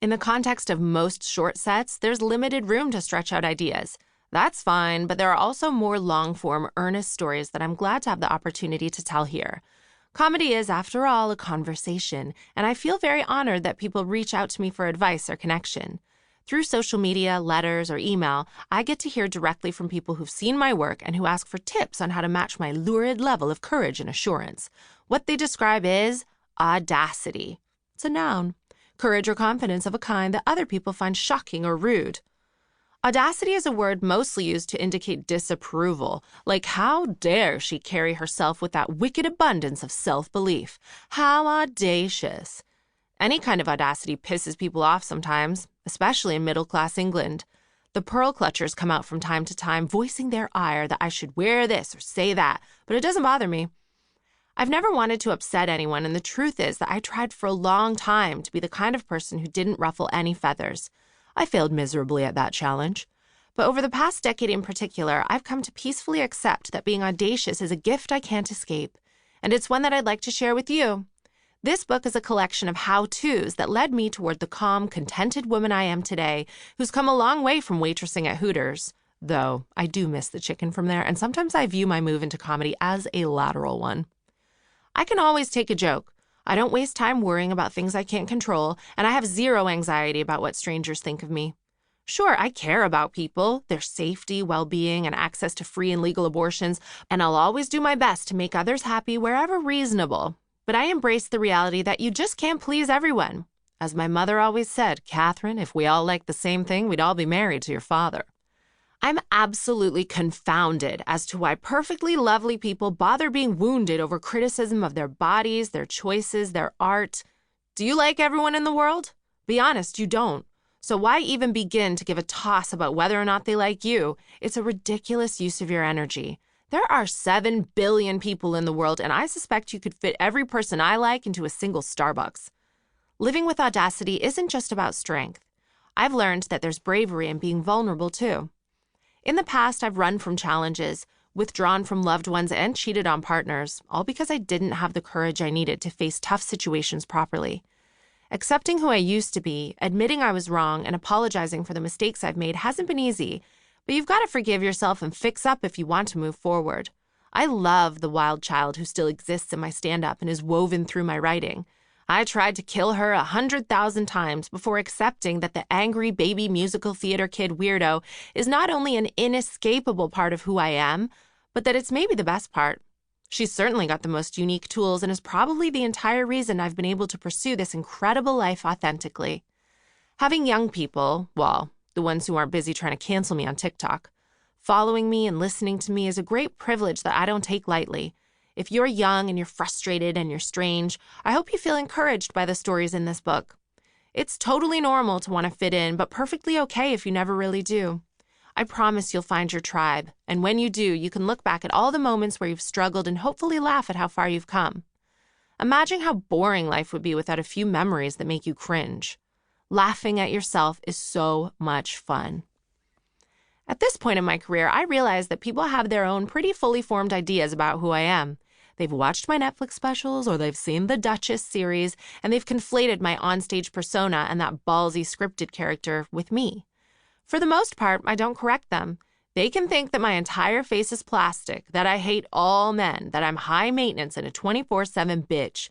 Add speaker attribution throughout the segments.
Speaker 1: In the context of most short sets, there's limited room to stretch out ideas. That's fine, but there are also more long-form, earnest stories that I'm glad to have the opportunity to tell here. Comedy is, after all, a conversation, and I feel very honored that people reach out to me for advice or connection. Through social media, letters, or email, I get to hear directly from people who've seen my work and who ask for tips on how to match my lurid level of courage and assurance. What they describe is audacity. It's a noun. Courage or confidence of a kind that other people find shocking or rude. Audacity is a word mostly used to indicate disapproval, like how dare she carry herself with that wicked abundance of self-belief. How audacious. Any kind of audacity pisses people off sometimes, especially in middle-class England. The pearl clutchers come out from time to time, voicing their ire that I should wear this or say that, but it doesn't bother me. I've never wanted to upset anyone, and the truth is that I tried for a long time to be the kind of person who didn't ruffle any feathers. I failed miserably at that challenge. But over the past decade in particular, I've come to peacefully accept that being audacious is a gift I can't escape, and it's one that I'd like to share with you. This book is a collection of how-tos that led me toward the calm, contented woman I am today, who's come a long way from waitressing at Hooters. Though, I do miss the chicken from there, and sometimes I view my move into comedy as a lateral one. I can always take a joke. I don't waste time worrying about things I can't control, and I have zero anxiety about what strangers think of me. Sure, I care about people, their safety, well-being, and access to free and legal abortions, and I'll always do my best to make others happy wherever reasonable. But I embrace the reality that you just can't please everyone. As my mother always said, Katherine, if we all liked the same thing, we'd all be married to your father. I'm absolutely confounded as to why perfectly lovely people bother being wounded over criticism of their bodies, their choices, their art. Do you like everyone in the world? Be honest, you don't. So why even begin to give a toss about whether or not they like you? It's a ridiculous use of your energy. There are 7 billion people in the world, and I suspect you could fit every person I like into a single Starbucks. Living with audacity isn't just about strength. I've learned that there's bravery in being vulnerable, too. In the past, I've run from challenges, withdrawn from loved ones, and cheated on partners, all because I didn't have the courage I needed to face tough situations properly. Accepting who I used to be, admitting I was wrong, and apologizing for the mistakes I've made hasn't been easy, but you've got to forgive yourself and fix up if you want to move forward. I love the wild child who still exists in my stand-up and is woven through my writing. I tried to kill her 100,000 times before accepting that the angry baby musical theater kid weirdo is not only an inescapable part of who I am, but that it's maybe the best part. She's certainly got the most unique tools and is probably the entire reason I've been able to pursue this incredible life authentically. Having young people, well, the ones who aren't busy trying to cancel me on TikTok, following me and listening to me is a great privilege that I don't take lightly. If you're young and you're frustrated and you're strange, I hope you feel encouraged by the stories in this book. It's totally normal to want to fit in, but perfectly okay if you never really do. I promise you'll find your tribe, and when you do, you can look back at all the moments where you've struggled and hopefully laugh at how far you've come. Imagine how boring life would be without a few memories that make you cringe. Laughing at yourself is so much fun. At this point in my career, I realize that people have their own pretty fully formed ideas about who I am. They've watched my Netflix specials or they've seen the Duchess series, and they've conflated my onstage persona and that ballsy scripted character with me. For the most part, I don't correct them. They can think that my entire face is plastic, that I hate all men, that I'm high maintenance and a 24/7 bitch.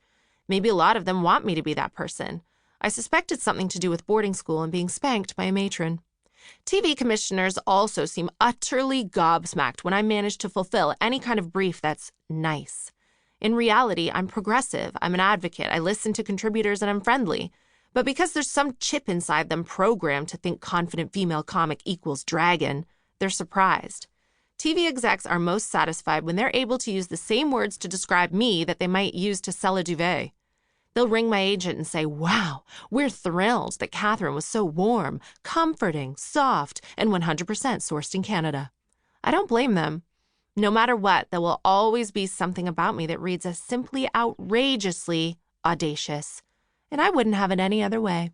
Speaker 1: Maybe a lot of them want me to be that person. I suspect it's something to do with boarding school and being spanked by a matron. TV commissioners also seem utterly gobsmacked when I manage to fulfill any kind of brief that's nice. In reality, I'm progressive, I'm an advocate, I listen to contributors, and I'm friendly. But because there's some chip inside them programmed to think confident female comic equals dragon, they're surprised. TV execs are most satisfied when they're able to use the same words to describe me that they might use to sell a duvet. They'll ring my agent and say, wow, we're thrilled that Katherine was so warm, comforting, soft, and 100% sourced in Canada. I don't blame them. No matter what, there will always be something about me that reads as simply outrageously audacious. And I wouldn't have it any other way.